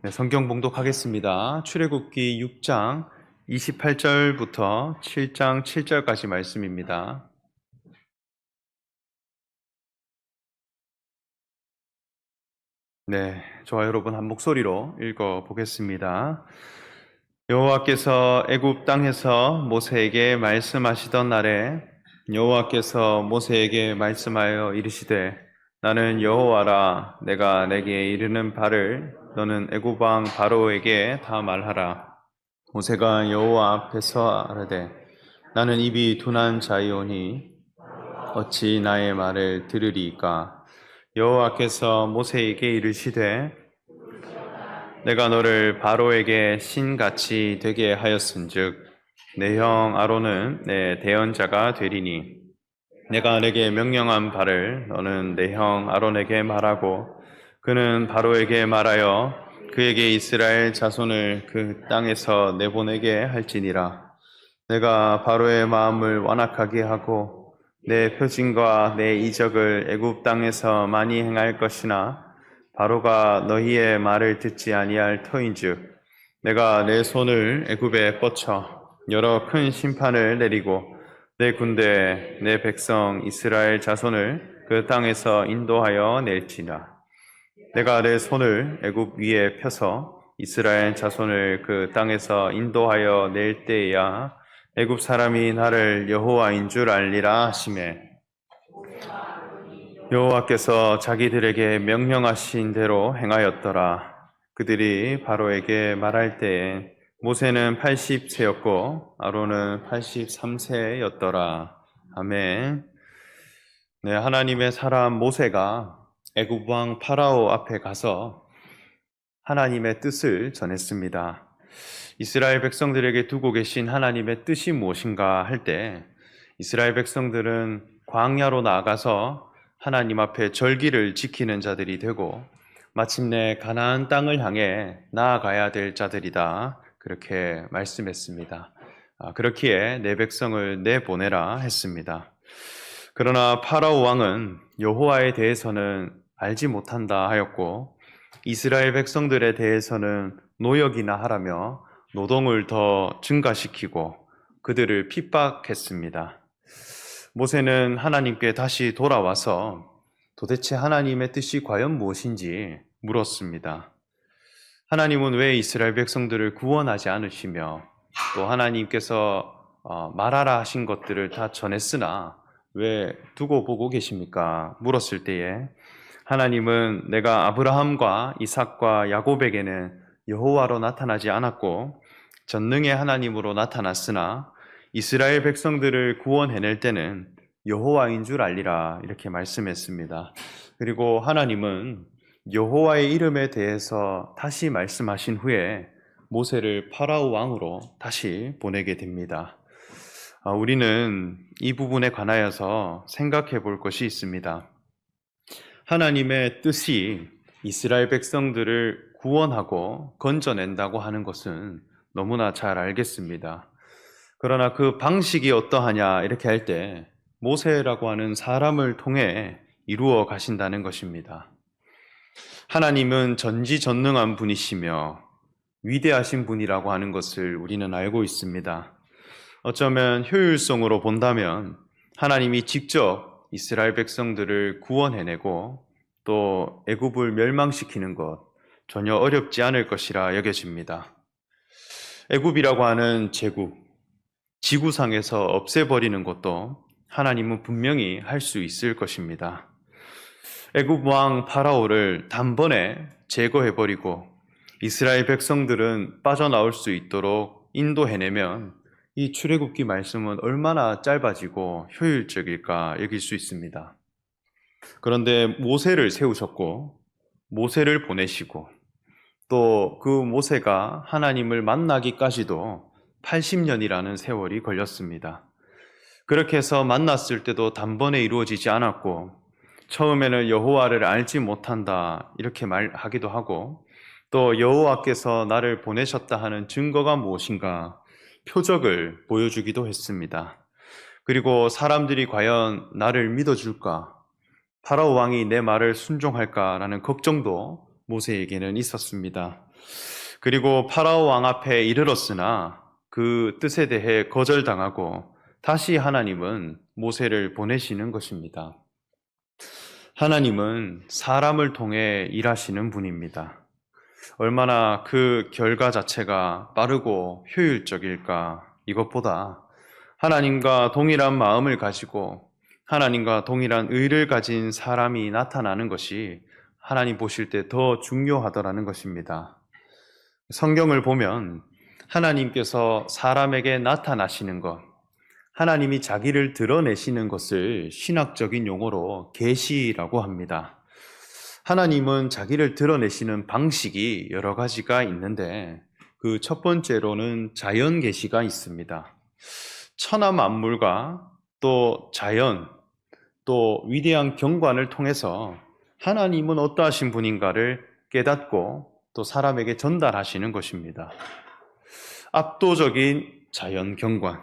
네, 성경 봉독하겠습니다. 출애굽기 6장 28절부터 7장 7절까지 말씀입니다. 네, 저와 여러분 한 목소리로 읽어 보겠습니다. 여호와께서 애굽 땅에서 모세에게 말씀하시던 날에 여호와께서 모세에게 말씀하여 이르시되 나는 여호와라. 내가 내게 이르는 바를 너는 애굽 왕 바로에게 다 말하라. 모세가 여호와 앞에서 아뢰되 나는 입이 둔한 자이오니 어찌 나의 말을 들으리이까. 여호와께서 모세에게 이르시되 내가 너를 바로에게 신같이 되게 하였은즉 내 형 아론은 내 대언자가 되리니 내가 내게 명령한 바를 너는 내 형 아론에게 말하고 그는 바로에게 말하여 그에게 이스라엘 자손을 그 땅에서 내보내게 할지니라. 내가 바로의 마음을 완악하게 하고 내 표징과 내 이적을 애굽 땅에서 많이 행할 것이나 바로가 너희의 말을 듣지 아니할 터인즉 내가 내 손을 애굽에 뻗쳐 여러 큰 심판을 내리고 내 군대 내 백성 이스라엘 자손을 그 땅에서 인도하여 낼지라. 내가 내 손을 애굽 위에 펴서 이스라엘 자손을 그 땅에서 인도하여 낼 때에야 애굽 사람이 나를 여호와인 줄 알리라 하시매 여호와께서 자기들에게 명령하신 대로 행하였더라. 그들이 바로에게 말할 때에 모세는 80세였고 아론은 83세였더라. 아멘. 네, 하나님의 사람 모세가 애굽 왕 파라오 앞에 가서 하나님의 뜻을 전했습니다. 이스라엘 백성들에게 두고 계신 하나님의 뜻이 무엇인가 할 때 이스라엘 백성들은 광야로 나아가서 하나님 앞에 절기를 지키는 자들이 되고 마침내 가나안 땅을 향해 나아가야 될 자들이다. 그렇게 말씀했습니다. 그렇기에 내 백성을 내보내라 했습니다. 그러나 파라오 왕은 여호와에 대해서는 알지 못한다 하였고 이스라엘 백성들에 대해서는 노역이나 하라며 노동을 더 증가시키고 그들을 핍박했습니다. 모세는 하나님께 다시 돌아와서 도대체 하나님의 뜻이 과연 무엇인지 물었습니다. 하나님은 왜 이스라엘 백성들을 구원하지 않으시며 또 하나님께서 말하라 하신 것들을 다 전했으나 왜 두고 보고 계십니까? 물었을 때에 하나님은 내가 아브라함과 이삭과 야곱에게는 여호와로 나타나지 않았고 전능의 하나님으로 나타났으나 이스라엘 백성들을 구원해낼 때는 여호와인 줄 알리라 이렇게 말씀했습니다. 그리고 하나님은 여호와의 이름에 대해서 다시 말씀하신 후에 모세를 파라오 왕으로 다시 보내게 됩니다. 우리는 이 부분에 관하여서 생각해 볼 것이 있습니다. 하나님의 뜻이 이스라엘 백성들을 구원하고 건져낸다고 하는 것은 너무나 잘 알겠습니다. 그러나 그 방식이 어떠하냐 이렇게 할 때 모세라고 하는 사람을 통해 이루어 가신다는 것입니다. 하나님은 전지전능한 분이시며 위대하신 분이라고 하는 것을 우리는 알고 있습니다. 어쩌면 효율성으로 본다면 하나님이 직접 이스라엘 백성들을 구원해내고 또 애굽을 멸망시키는 것 전혀 어렵지 않을 것이라 여겨집니다. 애굽이라고 하는 제국, 지구상에서 없애버리는 것도 하나님은 분명히 할 수 있을 것입니다. 애굽 왕 파라오를 단번에 제거해버리고 이스라엘 백성들은 빠져나올 수 있도록 인도해내면 이 출애굽기 말씀은 얼마나 짧아지고 효율적일까 여길 수 있습니다. 그런데 모세를 세우셨고 모세를 보내시고 또 그 모세가 하나님을 만나기까지도 80년이라는 세월이 걸렸습니다. 그렇게 해서 만났을 때도 단번에 이루어지지 않았고 처음에는 여호와를 알지 못한다 이렇게 말하기도 하고 또 여호와께서 나를 보내셨다 하는 증거가 무엇인가 표적을 보여주기도 했습니다. 그리고 사람들이 과연 나를 믿어줄까? 파라오 왕이 내 말을 순종할까라는 걱정도 모세에게는 있었습니다. 그리고 파라오 왕 앞에 이르렀으나 그 뜻에 대해 거절당하고 다시 하나님은 모세를 보내시는 것입니다. 하나님은 사람을 통해 일하시는 분입니다. 얼마나 그 결과 자체가 빠르고 효율적일까. 이것보다 하나님과 동일한 마음을 가지고 하나님과 동일한 의를 가진 사람이 나타나는 것이 하나님 보실 때 더 중요하더라는 것입니다. 성경을 보면 하나님께서 사람에게 나타나시는 것, 하나님이 자기를 드러내시는 것을 신학적인 용어로 계시라고 합니다. 하나님은 자기를 드러내시는 방식이 여러 가지가 있는데 그 첫 번째로는 자연 계시가 있습니다. 천하 만물과 또 자연, 또 위대한 경관을 통해서 하나님은 어떠하신 분인가를 깨닫고 또 사람에게 전달하시는 것입니다. 압도적인 자연 경관,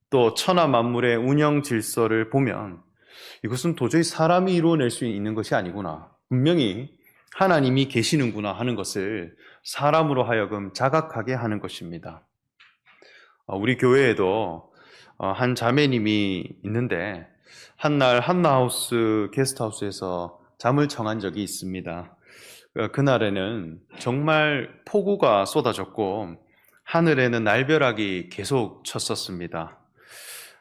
또 천하 만물의 운영 질서를 보면 이것은 도저히 사람이 이루어낼 수 있는 것이 아니구나. 분명히 하나님이 계시는구나 하는 것을 사람으로 하여금 자각하게 하는 것입니다. 우리 교회에도 한 자매님이 있는데 한날 한나하우스 게스트하우스에서 잠을 청한 적이 있습니다. 그날에는 정말 폭우가 쏟아졌고 하늘에는 날벼락이 계속 쳤었습니다.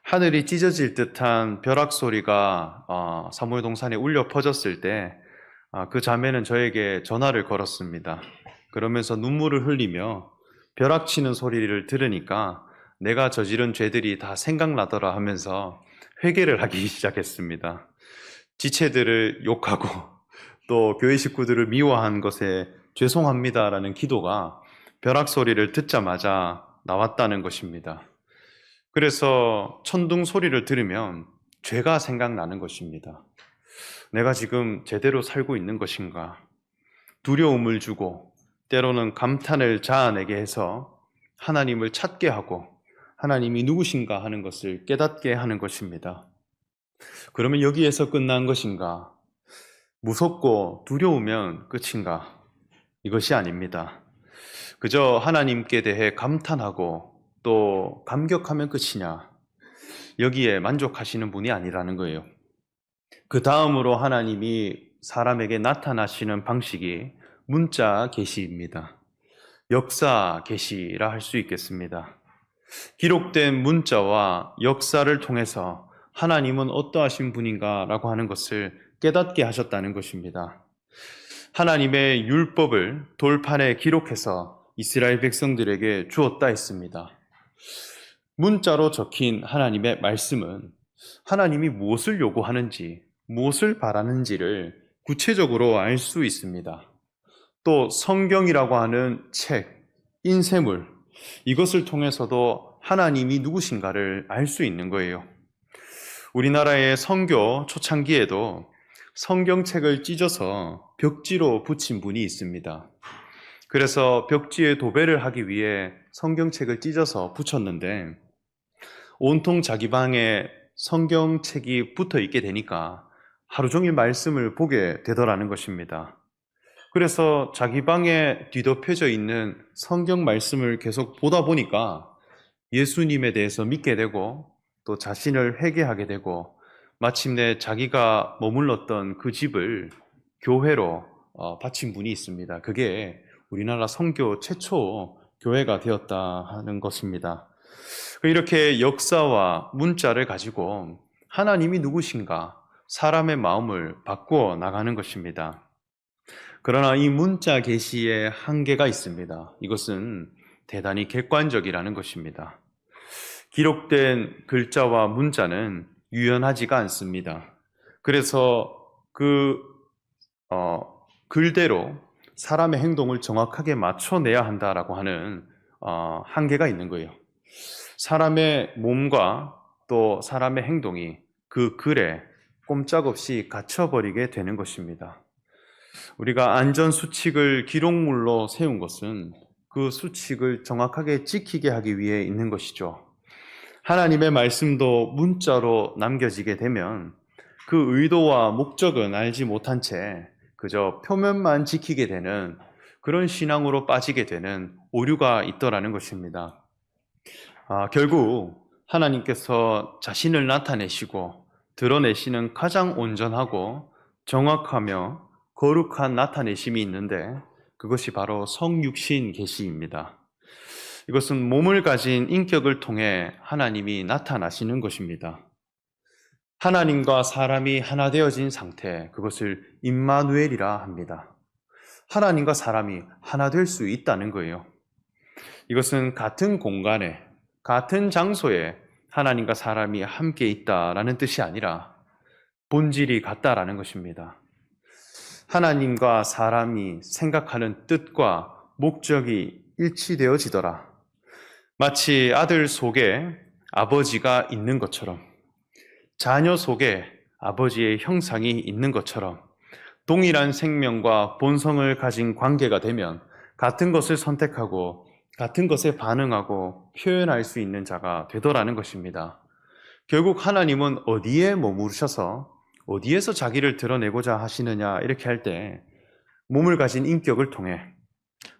하늘이 찢어질 듯한 벼락 소리가 사무엘 동산에 울려 퍼졌을 때 그 자매는 저에게 전화를 걸었습니다. 그러면서 눈물을 흘리며 벼락 치는 소리를 들으니까 내가 저지른 죄들이 다 생각나더라 하면서 회개를 하기 시작했습니다. 지체들을 욕하고 또 교회 식구들을 미워한 것에 죄송합니다라는 기도가 벼락 소리를 듣자마자 나왔다는 것입니다. 그래서 천둥 소리를 들으면 죄가 생각나는 것입니다. 내가 지금 제대로 살고 있는 것인가? 두려움을 주고 때로는 감탄을 자아내게 해서 하나님을 찾게 하고 하나님이 누구신가 하는 것을 깨닫게 하는 것입니다. 그러면 여기에서 끝난 것인가? 무섭고 두려우면 끝인가? 이것이 아닙니다. 그저 하나님께 대해 감탄하고 또 감격하면 끝이냐? 여기에 만족하시는 분이 아니라는 거예요. 그 다음으로 하나님이 사람에게 나타나시는 방식이 문자 계시입니다. 역사 계시라 할 수 있겠습니다. 기록된 문자와 역사를 통해서 하나님은 어떠하신 분인가라고 하는 것을 깨닫게 하셨다는 것입니다. 하나님의 율법을 돌판에 기록해서 이스라엘 백성들에게 주었다 했습니다. 문자로 적힌 하나님의 말씀은 하나님이 무엇을 요구하는지, 무엇을 바라는지를 구체적으로 알 수 있습니다. 또 성경이라고 하는 책, 인쇄물, 이것을 통해서도 하나님이 누구신가를 알 수 있는 거예요. 우리나라의 선교 초창기에도 성경책을 찢어서 벽지로 붙인 분이 있습니다. 그래서 벽지에 도배를 하기 위해 성경책을 찢어서 붙였는데 온통 자기 방에 성경책이 붙어 있게 되니까 하루 종일 말씀을 보게 되더라는 것입니다. 그래서 자기 방에 뒤덮여져 있는 성경 말씀을 계속 보다 보니까 예수님에 대해서 믿게 되고 또 자신을 회개하게 되고 마침내 자기가 머물렀던 그 집을 교회로 바친 분이 있습니다. 그게 우리나라 선교 최초 교회가 되었다 하는 것입니다. 이렇게 역사와 문자를 가지고 하나님이 누구신가 사람의 마음을 바꾸어 나가는 것입니다. 그러나 이 문자 계시에 한계가 있습니다. 이것은 대단히 객관적이라는 것입니다. 기록된 글자와 문자는 유연하지가 않습니다. 그래서 그 글대로 사람의 행동을 정확하게 맞춰내야 한다라고 하는 한계가 있는 거예요. 사람의 몸과 또 사람의 행동이 그 글에 꼼짝없이 갇혀버리게 되는 것입니다. 우리가 안전수칙을 기록물로 세운 것은 그 수칙을 정확하게 지키게 하기 위해 있는 것이죠. 하나님의 말씀도 문자로 남겨지게 되면 그 의도와 목적은 알지 못한 채 그저 표면만 지키게 되는 그런 신앙으로 빠지게 되는 오류가 있더라는 것입니다. 결국 하나님께서 자신을 나타내시고 드러내시는 가장 온전하고 정확하며 거룩한 나타내심이 있는데 그것이 바로 성육신 계시입니다. 이것은 몸을 가진 인격을 통해 하나님이 나타나시는 것입니다. 하나님과 사람이 하나 되어진 상태, 그것을 임마누엘이라 합니다. 하나님과 사람이 하나 될 수 있다는 거예요. 이것은 같은 공간에, 같은 장소에 하나님과 사람이 함께 있다라는 뜻이 아니라 본질이 같다라는 것입니다. 하나님과 사람이 생각하는 뜻과 목적이 일치되어지더라. 마치 아들 속에 아버지가 있는 것처럼, 자녀 속에 아버지의 형상이 있는 것처럼 동일한 생명과 본성을 가진 관계가 되면 같은 것을 선택하고 같은 것에 반응하고 표현할 수 있는 자가 되더라는 것입니다. 결국 하나님은 어디에 머무르셔서 어디에서 자기를 드러내고자 하시느냐 이렇게 할 때 몸을 가진 인격을 통해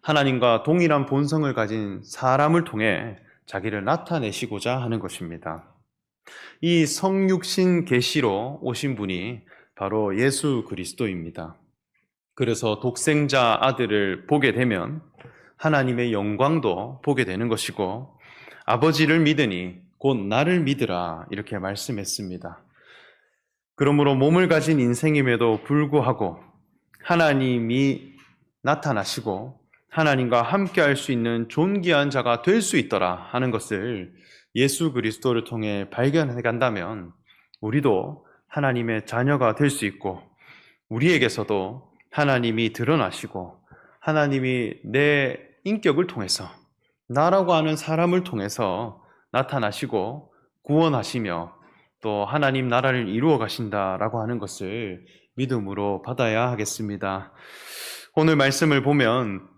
하나님과 동일한 본성을 가진 사람을 통해 자기를 나타내시고자 하는 것입니다. 이 성육신 계시로 오신 분이 바로 예수 그리스도입니다. 그래서 독생자 아들을 보게 되면 하나님의 영광도 보게 되는 것이고 아버지를 믿으니 곧 나를 믿으라 이렇게 말씀했습니다. 그러므로 몸을 가진 인생임에도 불구하고 하나님이 나타나시고 하나님과 함께 할 수 있는 존귀한 자가 될 수 있더라 하는 것을 예수 그리스도를 통해 발견해 간다면 우리도 하나님의 자녀가 될 수 있고 우리에게서도 하나님이 드러나시고 하나님이 내 인격을 통해서 나라고 하는 사람을 통해서 나타나시고 구원하시며 또 하나님 나라를 이루어 가신다라고 하는 것을 믿음으로 받아야 하겠습니다. 오늘 말씀을 보면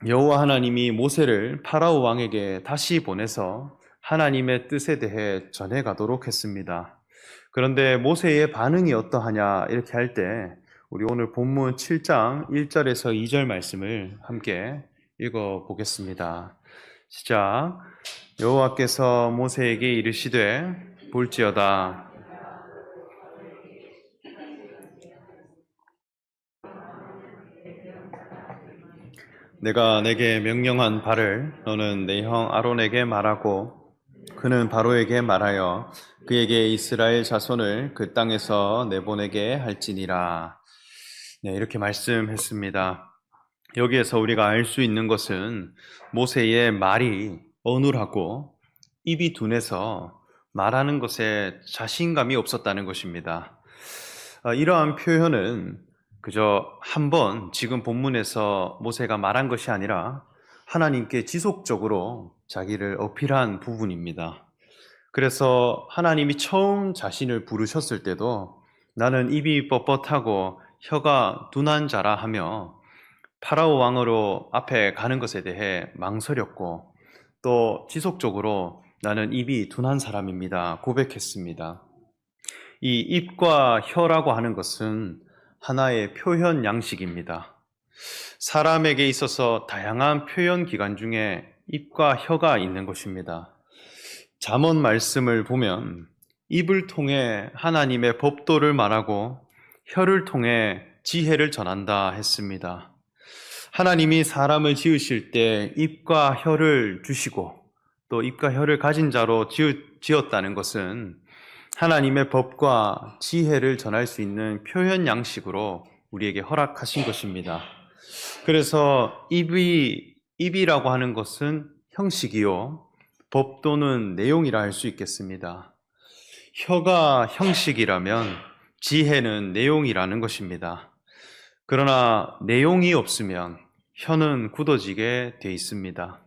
여호와 하나님이 모세를 파라오 왕에게 다시 보내서 하나님의 뜻에 대해 전해가도록 했습니다. 그런데 모세의 반응이 어떠하냐 이렇게 할 때 우리 오늘 본문 7장 1절에서 2절 말씀을 함께 읽어보겠습니다. 시작. 여호와께서 모세에게 이르시되 볼지어다 내가 내게 명령한 바를 너는 내 형 아론에게 말하고 그는 바로에게 말하여 그에게 이스라엘 자손을 그 땅에서 내보내게 할지니라. 네, 이렇게 말씀했습니다. 여기에서 우리가 알 수 있는 것은 모세의 말이 어눌하고 입이 둔해서 말하는 것에 자신감이 없었다는 것입니다. 이러한 표현은 그저 한 번 지금 본문에서 모세가 말한 것이 아니라 하나님께 지속적으로 자기를 어필한 부분입니다. 그래서 하나님이 처음 자신을 부르셨을 때도 나는 입이 뻣뻣하고 혀가 둔한 자라 하며 파라오 왕으로 앞에 가는 것에 대해 망설였고 또 지속적으로 나는 입이 둔한 사람입니다 고백했습니다. 이 입과 혀라고 하는 것은 하나의 표현 양식입니다. 사람에게 있어서 다양한 표현 기관 중에 입과 혀가 있는 것입니다. 잠언 말씀을 보면 입을 통해 하나님의 법도를 말하고 혀를 통해 지혜를 전한다 했습니다. 하나님이 사람을 지으실 때 입과 혀를 주시고 또 입과 혀를 가진 자로 지었다는 것은 하나님의 법과 지혜를 전할 수 있는 표현 양식으로 우리에게 허락하신 것입니다. 그래서 입이라고 하는 것은 형식이요, 법도는 내용이라 할 수 있겠습니다. 혀가 형식이라면 지혜는 내용이라는 것입니다. 그러나 내용이 없으면 혀는 굳어지게 돼 있습니다.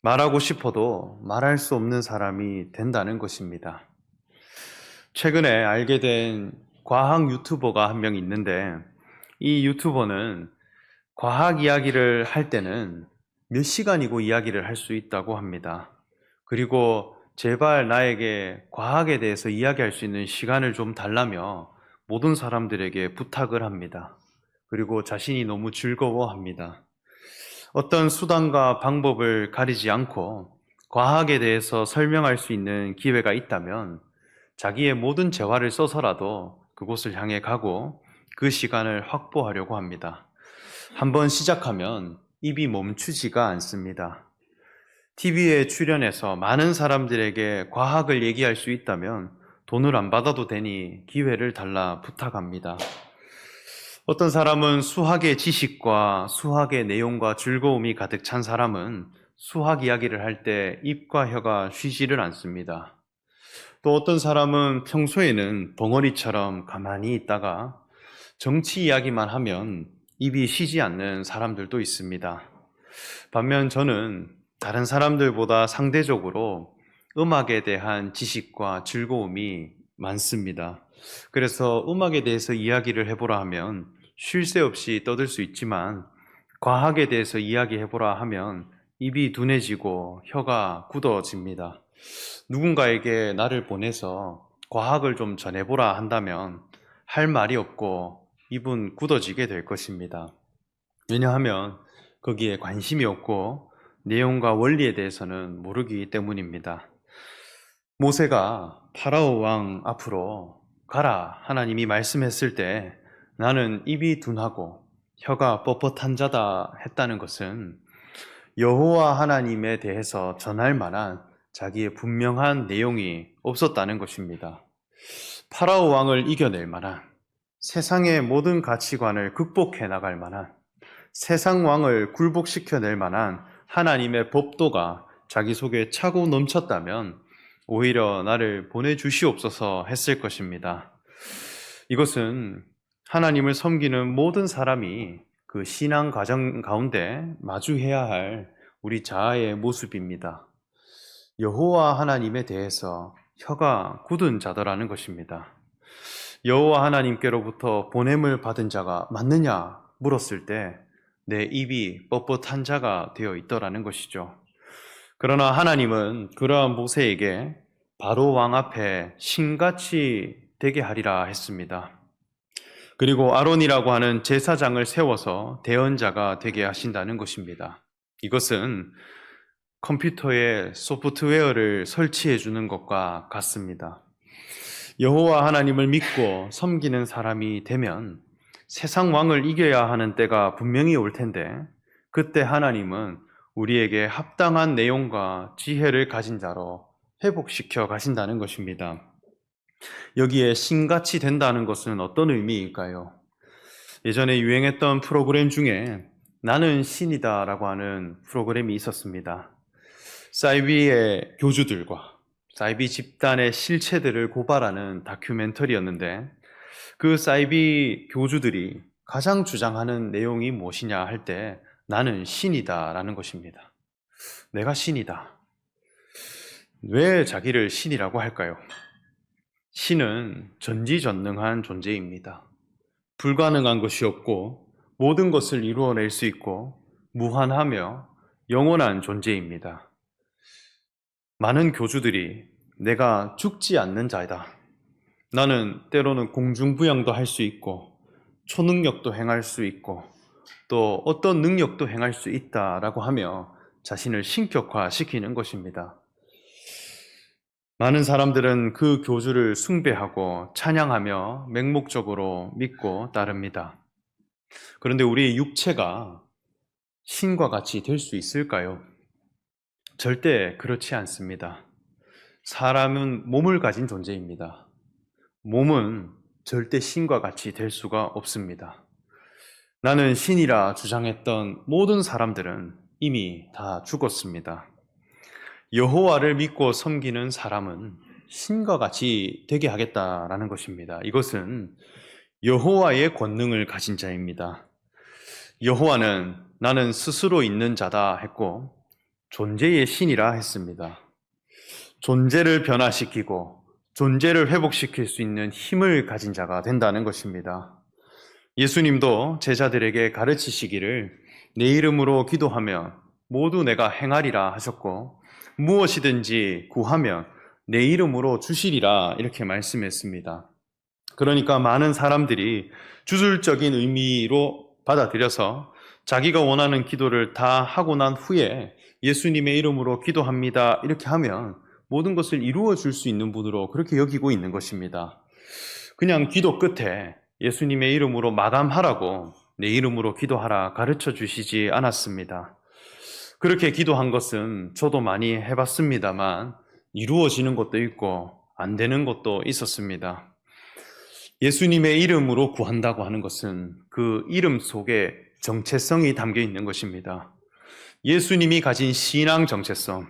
말하고 싶어도 말할 수 없는 사람이 된다는 것입니다. 최근에 알게 된 과학 유튜버가 한 명 있는데 이 유튜버는 과학 이야기를 할 때는 몇 시간이고 이야기를 할 수 있다고 합니다. 그리고 제발 나에게 과학에 대해서 이야기할 수 있는 시간을 좀 달라며 모든 사람들에게 부탁을 합니다. 그리고 자신이 너무 즐거워합니다. 어떤 수단과 방법을 가리지 않고 과학에 대해서 설명할 수 있는 기회가 있다면 자기의 모든 재화를 써서라도 그곳을 향해 가고 그 시간을 확보하려고 합니다. 한번 시작하면 입이 멈추지가 않습니다. TV에 출연해서 많은 사람들에게 과학을 얘기할 수 있다면 돈을 안 받아도 되니 기회를 달라 부탁합니다. 어떤 사람은 수학의 지식과 수학의 내용과 즐거움이 가득 찬 사람은 수학 이야기를 할 때 입과 혀가 쉬지를 않습니다. 또 어떤 사람은 평소에는 벙어리처럼 가만히 있다가 정치 이야기만 하면 입이 쉬지 않는 사람들도 있습니다. 반면 저는 다른 사람들보다 상대적으로 음악에 대한 지식과 즐거움이 많습니다. 그래서 음악에 대해서 이야기를 해보라 하면 쉴 새 없이 떠들 수 있지만 과학에 대해서 이야기해보라 하면 입이 둔해지고 혀가 굳어집니다. 누군가에게 나를 보내서 과학을 좀 전해보라 한다면 할 말이 없고 입은 굳어지게 될 것입니다. 왜냐하면 거기에 관심이 없고 내용과 원리에 대해서는 모르기 때문입니다. 모세가 파라오 왕 앞으로 가라 하나님이 말씀했을 때 나는 입이 둔하고 혀가 뻣뻣한 자다 했다는 것은 여호와 하나님에 대해서 전할 만한 자기의 분명한 내용이 없었다는 것입니다. 파라오 왕을 이겨낼 만한, 세상의 모든 가치관을 극복해 나갈 만한, 세상 왕을 굴복시켜낼 만한 하나님의 법도가 자기 속에 차고 넘쳤다면 오히려 나를 보내주시옵소서 했을 것입니다. 이것은 하나님을 섬기는 모든 사람이 그 신앙 과정 가운데 마주해야 할 우리 자아의 모습입니다. 여호와 하나님에 대해서 혀가 굳은 자더라는 것입니다. 여호와 하나님께로부터 보냄을 받은 자가 맞느냐 물었을 때 내 입이 뻣뻣한 자가 되어 있더라는 것이죠. 그러나 하나님은 그러한 모세에게 바로 왕 앞에 신같이 되게 하리라 했습니다. 그리고 아론이라고 하는 제사장을 세워서 대언자가 되게 하신다는 것입니다. 이것은 컴퓨터에 소프트웨어를 설치해 주는 것과 같습니다. 여호와 하나님을 믿고 섬기는 사람이 되면 세상 왕을 이겨야 하는 때가 분명히 올 텐데 그때 하나님은 우리에게 합당한 내용과 지혜를 가진 자로 회복시켜 가신다는 것입니다. 여기에 신같이 된다는 것은 어떤 의미일까요? 예전에 유행했던 프로그램 중에 나는 신이다 라고 하는 프로그램이 있었습니다. 사이비의 교주들과 사이비 집단의 실체들을 고발하는 다큐멘터리였는데 그 사이비 교주들이 가장 주장하는 내용이 무엇이냐 할 때 나는 신이다 라는 것입니다. 내가 신이다. 왜 자기를 신이라고 할까요? 신은 전지전능한 존재입니다. 불가능한 것이 없고 모든 것을 이루어낼 수 있고 무한하며 영원한 존재입니다. 많은 교주들이 내가 죽지 않는 자이다. 나는 때로는 공중부양도 할 수 있고 초능력도 행할 수 있고 또 어떤 능력도 행할 수 있다라고 하며 자신을 신격화시키는 것입니다. 많은 사람들은 그 교주를 숭배하고 찬양하며 맹목적으로 믿고 따릅니다. 그런데 우리의 육체가 신과 같이 될 수 있을까요? 절대 그렇지 않습니다. 사람은 몸을 가진 존재입니다. 몸은 절대 신과 같이 될 수가 없습니다. 나는 신이라 주장했던 모든 사람들은 이미 다 죽었습니다. 여호와를 믿고 섬기는 사람은 신과 같이 되게 하겠다라는 것입니다. 이것은 여호와의 권능을 가진 자입니다. 여호와는 나는 스스로 있는 자다 했고 존재의 신이라 했습니다. 존재를 변화시키고 존재를 회복시킬 수 있는 힘을 가진 자가 된다는 것입니다. 예수님도 제자들에게 가르치시기를 내 이름으로 기도하면 모두 내가 행하리라 하셨고 무엇이든지 구하면 내 이름으로 주시리라 이렇게 말씀했습니다. 그러니까 많은 사람들이 주술적인 의미로 받아들여서 자기가 원하는 기도를 다 하고 난 후에 예수님의 이름으로 기도합니다. 이렇게 하면 모든 것을 이루어 줄 수 있는 분으로 그렇게 여기고 있는 것입니다. 그냥 기도 끝에 예수님의 이름으로 마감하라고 내 이름으로 기도하라 가르쳐 주시지 않았습니다. 그렇게 기도한 것은 저도 많이 해봤습니다만 이루어지는 것도 있고 안 되는 것도 있었습니다. 예수님의 이름으로 구한다고 하는 것은 그 이름 속에 정체성이 담겨 있는 것입니다. 예수님이 가진 신앙 정체성,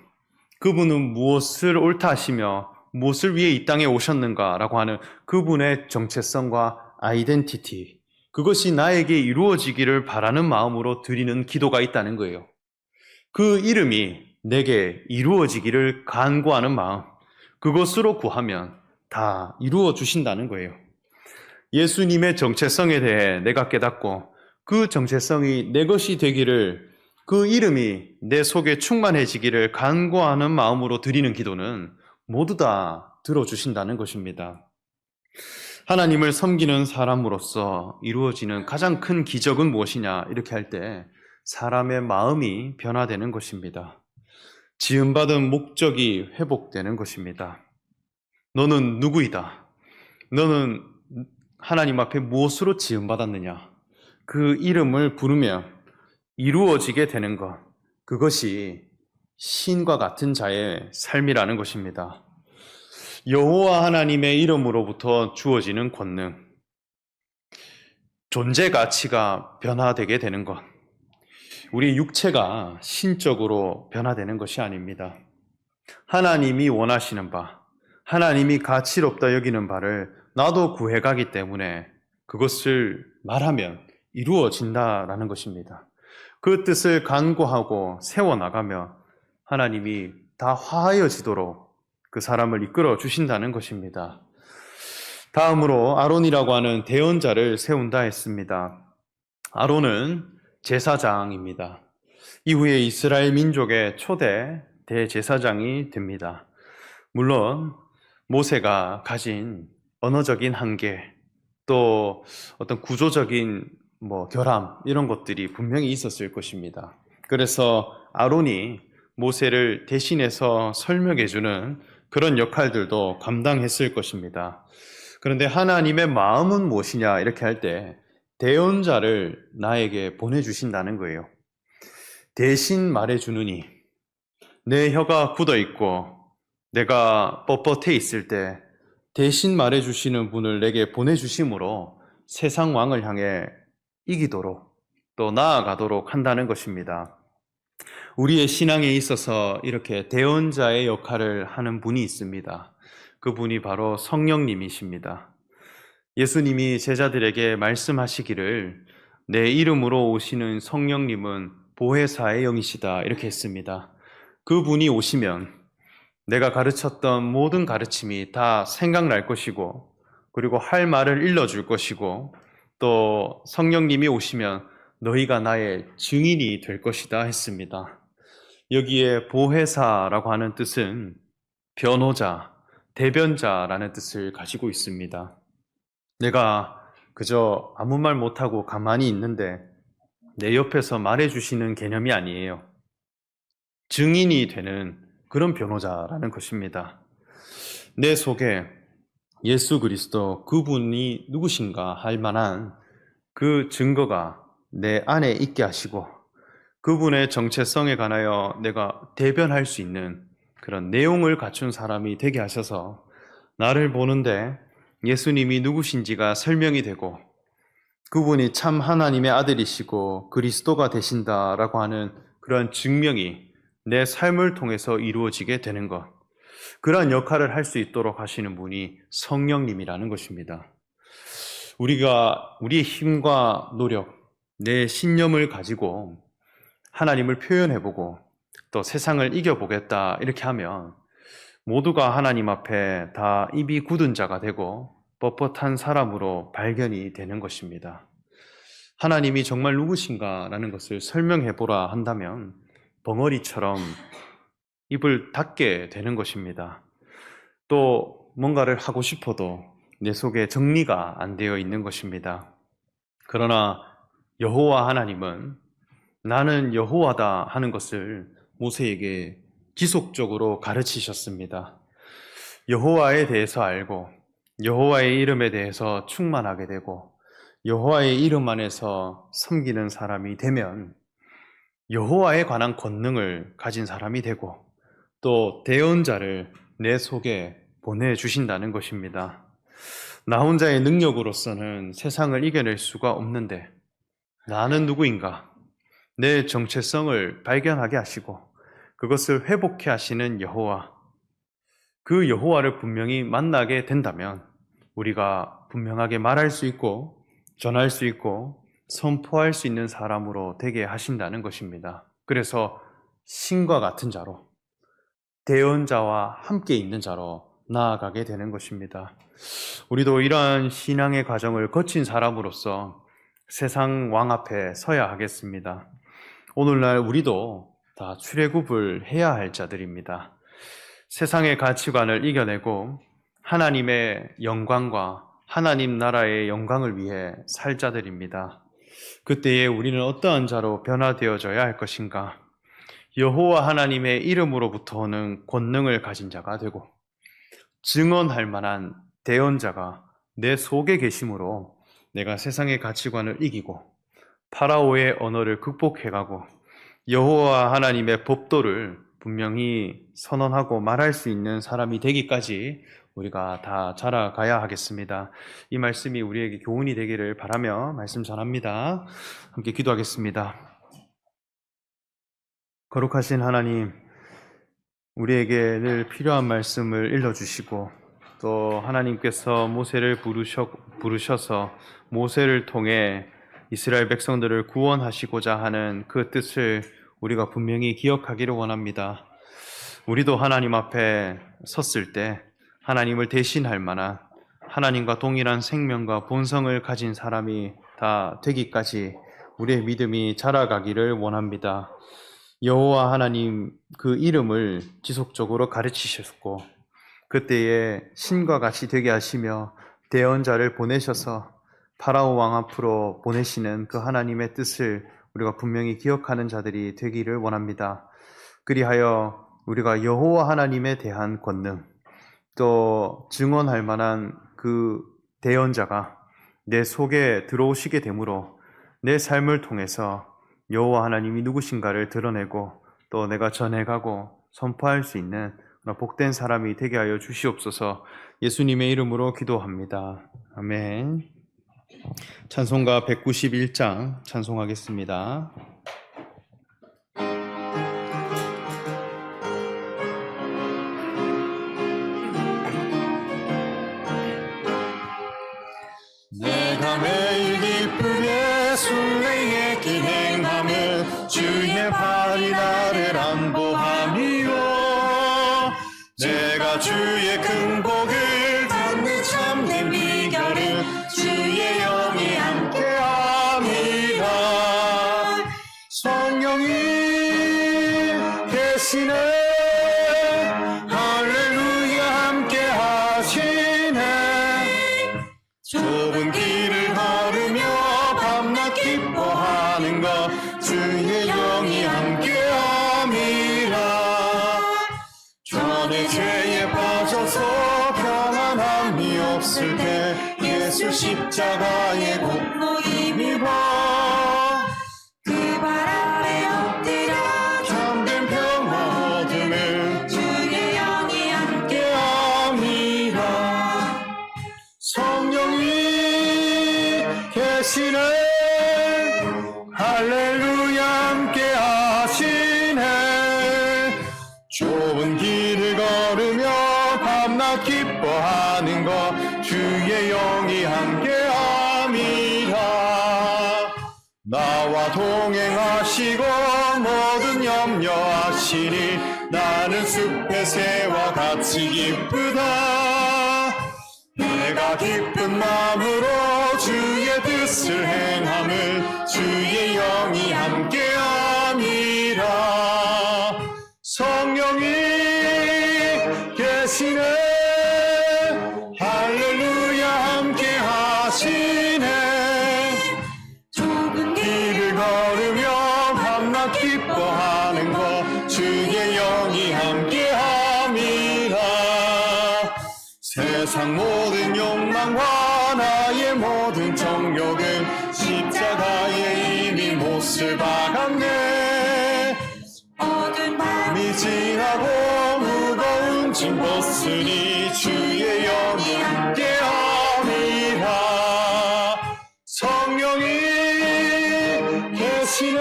그분은 무엇을 옳다 하시며 무엇을 위해 이 땅에 오셨는가라고 하는 그분의 정체성과 아이덴티티, 그것이 나에게 이루어지기를 바라는 마음으로 드리는 기도가 있다는 거예요. 그 이름이 내게 이루어지기를 간구하는 마음, 그것으로 구하면 다 이루어 주신다는 거예요. 예수님의 정체성에 대해 내가 깨닫고 그 정체성이 내 것이 되기를, 그 이름이 내 속에 충만해지기를 간구하는 마음으로 드리는 기도는 모두 다 들어주신다는 것입니다. 하나님을 섬기는 사람으로서 이루어지는 가장 큰 기적은 무엇이냐 이렇게 할 때 사람의 마음이 변화되는 것입니다. 지음받은 목적이 회복되는 것입니다. 너는 누구이다. 너는 하나님 앞에 무엇으로 지음받았느냐. 그 이름을 부르며 이루어지게 되는 것. 그것이 신과 같은 자의 삶이라는 것입니다. 여호와 하나님의 이름으로부터 주어지는 권능. 존재 가치가 변화되게 되는 것. 우리 육체가 신적으로 변화되는 것이 아닙니다. 하나님이 원하시는 바, 하나님이 가치롭다 여기는 바를 나도 구해가기 때문에 그것을 말하면 이루어진다라는 것입니다. 그 뜻을 간구하고 세워나가며 하나님이 다 화하여지도록 그 사람을 이끌어 주신다는 것입니다. 다음으로 아론이라고 하는 대언자를 세운다 했습니다. 아론은 제사장입니다. 이후에 이스라엘 민족의 초대 대제사장이 됩니다. 물론 모세가 가진 언어적인 한계, 또 어떤 구조적인 결함 이런 것들이 분명히 있었을 것입니다. 그래서 아론이 모세를 대신해서 설명해주는 그런 역할들도 감당했을 것입니다. 그런데 하나님의 마음은 무엇이냐 이렇게 할 때 대언자를 나에게 보내주신다는 거예요. 대신 말해주느니, 내 혀가 굳어 있고 내가 뻣뻣해 있을 때 대신 말해주시는 분을 내게 보내주심으로 세상 왕을 향해 이기도록 또 나아가도록 한다는 것입니다. 우리의 신앙에 있어서 이렇게 대언자의 역할을 하는 분이 있습니다. 그분이 바로 성령님이십니다. 예수님이 제자들에게 말씀하시기를 내 이름으로 오시는 성령님은 보혜사의 영이시다 이렇게 했습니다. 그분이 오시면 내가 가르쳤던 모든 가르침이 다 생각날 것이고 그리고 할 말을 일러줄 것이고 또 성령님이 오시면 너희가 나의 증인이 될 것이다 했습니다. 여기에 보혜사라고 하는 뜻은 변호자, 대변자라는 뜻을 가지고 있습니다. 내가 그저 아무 말 못하고 가만히 있는데 내 옆에서 말해주시는 개념이 아니에요. 증인이 되는 그런 변호자라는 것입니다. 내 속에 예수 그리스도 그분이 누구신가 할 만한 그 증거가 내 안에 있게 하시고 그분의 정체성에 관하여 내가 대변할 수 있는 그런 내용을 갖춘 사람이 되게 하셔서 나를 보는데 예수님이 누구신지가 설명이 되고 그분이 참 하나님의 아들이시고 그리스도가 되신다라고 하는 그런 증명이 내 삶을 통해서 이루어지게 되는 것. 그러한 역할을 할 수 있도록 하시는 분이 성령님이라는 것입니다. 우리가 우리의 힘과 노력, 내 신념을 가지고 하나님을 표현해보고 또 세상을 이겨보겠다 이렇게 하면 모두가 하나님 앞에 다 입이 굳은 자가 되고 뻣뻣한 사람으로 발견이 되는 것입니다. 하나님이 정말 누구신가라는 것을 설명해보라 한다면 벙어리처럼 입을 닫게 되는 것입니다. 또 뭔가를 하고 싶어도 내 속에 정리가 안 되어 있는 것입니다. 그러나 여호와 하나님은 나는 여호와다 하는 것을 모세에게 지속적으로 가르치셨습니다. 여호와에 대해서 알고 여호와의 이름에 대해서 충만하게 되고 여호와의 이름 안에서 섬기는 사람이 되면 여호와에 관한 권능을 가진 사람이 되고 또 대언자를 내 속에 보내주신다는 것입니다. 나 혼자의 능력으로서는 세상을 이겨낼 수가 없는데 나는 누구인가? 내 정체성을 발견하게 하시고 그것을 회복해 하시는 여호와, 그 여호와를 분명히 만나게 된다면 우리가 분명하게 말할 수 있고 전할 수 있고 선포할 수 있는 사람으로 되게 하신다는 것입니다. 그래서 신과 같은 자로, 대언자와 함께 있는 자로 나아가게 되는 것입니다. 우리도 이러한 신앙의 과정을 거친 사람으로서 세상 왕 앞에 서야 하겠습니다. 오늘날 우리도 다 출애굽을 해야 할 자들입니다. 세상의 가치관을 이겨내고 하나님의 영광과 하나님 나라의 영광을 위해 살 자들입니다. 그때에 우리는 어떠한 자로 변화되어져야 할 것인가? 여호와 하나님의 이름으로부터 오는 권능을 가진 자가 되고 증언할 만한 대언자가 내 속에 계심으로 내가 세상의 가치관을 이기고 파라오의 언어를 극복해가고 여호와 하나님의 법도를 분명히 선언하고 말할 수 있는 사람이 되기까지 우리가 다 자라가야 하겠습니다. 이 말씀이 우리에게 교훈이 되기를 바라며 말씀 전합니다. 함께 기도하겠습니다. 거룩하신 하나님, 우리에게 늘 필요한 말씀을 일러주시고 또 하나님께서 모세를 부르셔서 모세를 통해 이스라엘 백성들을 구원하시고자 하는 그 뜻을 우리가 분명히 기억하기를 원합니다. 우리도 하나님 앞에 섰을 때 하나님을 대신할 만한 하나님과 동일한 생명과 본성을 가진 사람이 다 되기까지 우리의 믿음이 자라가기를 원합니다. 여호와 하나님 그 이름을 지속적으로 가르치셨고 그때에 신과 같이 되게 하시며 대언자를 보내셔서 파라오 왕 앞으로 보내시는 그 하나님의 뜻을 우리가 분명히 기억하는 자들이 되기를 원합니다. 그리하여 우리가 여호와 하나님에 대한 권능 또 증언할 만한 그 대언자가 내 속에 들어오시게 되므로 내 삶을 통해서 여호와 하나님이 누구신가를 드러내고 또 내가 전해가고 선포할 수 있는 복된 사람이 되게 하여 주시옵소서. 예수님의 이름으로 기도합니다. 아멘. 찬송가 191장 찬송하겠습니다. 내가 매일 기쁘게 순례의 길 행함을 주의 발이 나를 안보함이요 내가 주의 큰 복을 받는 참된 비결은 주의 영이 함께함이라 성령이 계시네 할렐루야 함께하시네 좁은 길을 걸으며 밤낮 기뻐하는 것 주의 영이 함께함이라 전에 죄에 빠져서 평안함이 없을 때 예수 십자가에 굽고 힘입어 그 발 아래 엎드려 참된 평화 얻음을 주의 영이 함께함이라 성령이 계시네 할렐루야 함께하시네 좁은 길을 걸으며 밤낮 기뻐하는 것 주의 영이 함께함이라 나와 동행하시고 모든 염려하시니 나는 숲의 새와 같이 기쁘다 내가 기쁜 마음으로 주의 뜻을 행함을 주의 영이 함께함이라 성령이 계시네 할렐루야 함께하시네 좁은 길 세상 모든 욕망과 나의 모든 정욕은 십자가에 이미 못을 박았네. 어두운 밤이 밤이 지나고 무거운 짐 벗으니 주의 영이 함께함이라. 성령이 계시네.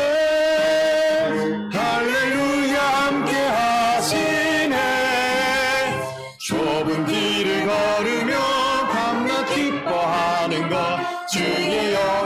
할렐루야 함께하시네. 좁은 길을 걸으며 밤낮 기뻐하는 것 주의 영